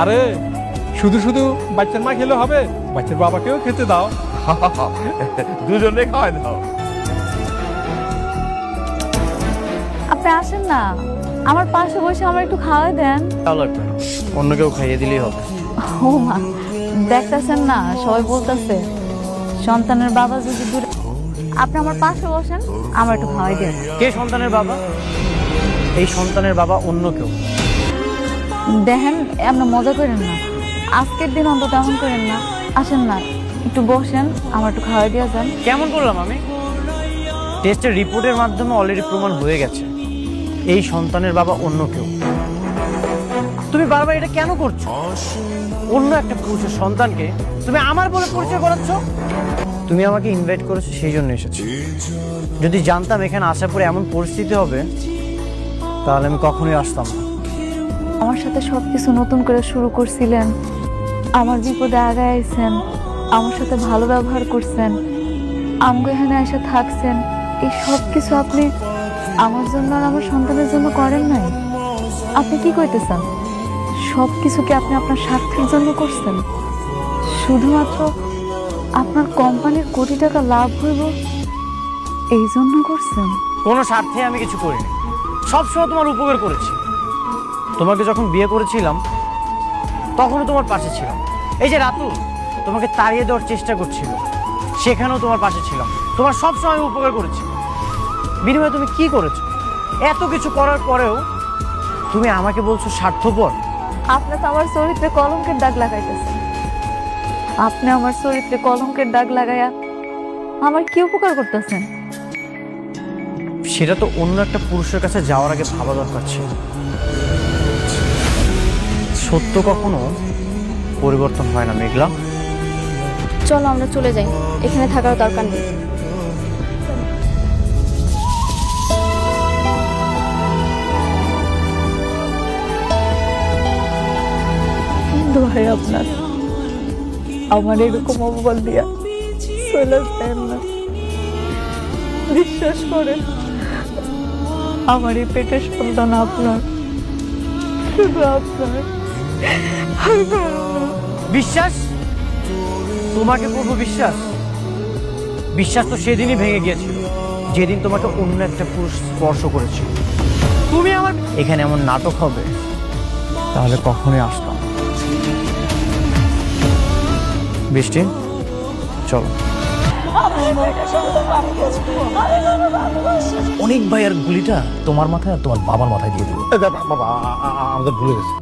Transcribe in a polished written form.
আরে শুধু শুধু বাচ্চার মা খেলে হবে, বাচ্চার বাবাকেও খেতে দাও। দুজনে খাওয়াই দাও। আপনি আসেন না, আমার পাশে বসে আমার একটু খাওয়াই দেন। তাও লাগবে না, অন্য কেউ খাইয়ে দিলেই হবে। ও মা, দেখতেছেন না সবাই বলতেছে সন্তানের বাবা যদি দূরে, আপনি আমার পাশে বসেন, আমার একটু খাওয়াই দেন। কে সন্তানের বাবা? এই সন্তানের বাবা অন্য কেউ। দেখেন এমন মজা করেন না, আজকের দিন অন্তত এমন করেন না। আসেন না, একটু বসেন, আমার একটু খাওয়াই দিয়ে যান। কেমন করলাম আমি? টেস্টের রিপোর্টের মাধ্যমে অলরেডি প্রমাণ হয়ে গেছে এই সন্তানের বাবা অন্য কেউ। তুমি বারবার এটা কেন করছো? অন্য একটা পুরুষের সন্তানকে তুমি আমার বলে পরিচয় করাচ্ছ। তুমি আমাকে ইনভাইট করেছো, সেই জন্য এসেছি। যদি জানতাম এখানে আসার পরে এমন পরিস্থিতি হবে, তাহলে আমি কখনোই আসতাম না। আমার সাথে সবকিছু নতুন করে শুরু করছিলেন, আমার বিপদে আগায় আইছেন, আমার সাথে ভালো ব্যবহার করছেন, আমাকে এখানে এসে থাকছেন। এই সব কিছু আপনি আমার জন্য আর আমার সন্তানের জন্য করেন নাই। আপনি কি কইতেছেন? সব কিছু কি আপনি আপনার স্বার্থের জন্য করছেন? শুধুমাত্র আপনার কোম্পানির কোটি টাকা লাভ হইব এই জন্য করছেন? কোনো স্বার্থে আমি কিছু করিনি, সবসময় তোমার উপকার করেছি। তোমাকে যখন বিয়ে করেছিলাম তখনও তোমার পাশে ছিলাম। এই যে রাতুল তোমাকে তাড়িয়ে দেওয়ার চেষ্টা করছিল, সেখানেও তোমার পাশে ছিলাম। তোমার সবসময় আমি উপকার করেছি। বিনিময়ে তুমি কি করেছো? এত কিছু করার পরেও তুমি আমাকে বলছো স্বার্থপর। আপনি তো আমার চরিত্রে কলঙ্কের দাগ লাগাইতেছেন। আপনি আমার চরিত্রে কলঙ্কের দাগ লাগাইয়া আমার কি উপকার করতেছেন? সেটা তো অন্য একটা পুরুষের কাছে যাওয়ার আগে ভাবা দরকার ছিল। সত্য কখনো পরিবর্তন হয় না মেঘলা। চলো আমরা চলে যাই, এখানে থাকার দরকার নেই। দোহাই আপনার, আমার এরকম অপবাদ দিয়া চলে যাবেন না। বিশ্বাস করেন, আমার এই পেটের সন্তান আপনার, শুধু আপনার। বিশ্বাস? তোমাকে করবো বিশ্বাস? বিশ্বাস তো সেদিনই ভেঙে গিয়েছিল যেদিন তোমাকে অন্য একটা পুরুষ স্পর্শ করেছিল। তুমি আমার এখানে এমন নাটক হবে তাহলে কখনোই আসতাম। বৃষ্টি, চলো। অনেক ভাই আর গুলিটা তোমার মাথায় আর তোমার বাবার মাথায় দিয়ে দিল। বাবা আমাদের ভুলে গেছে।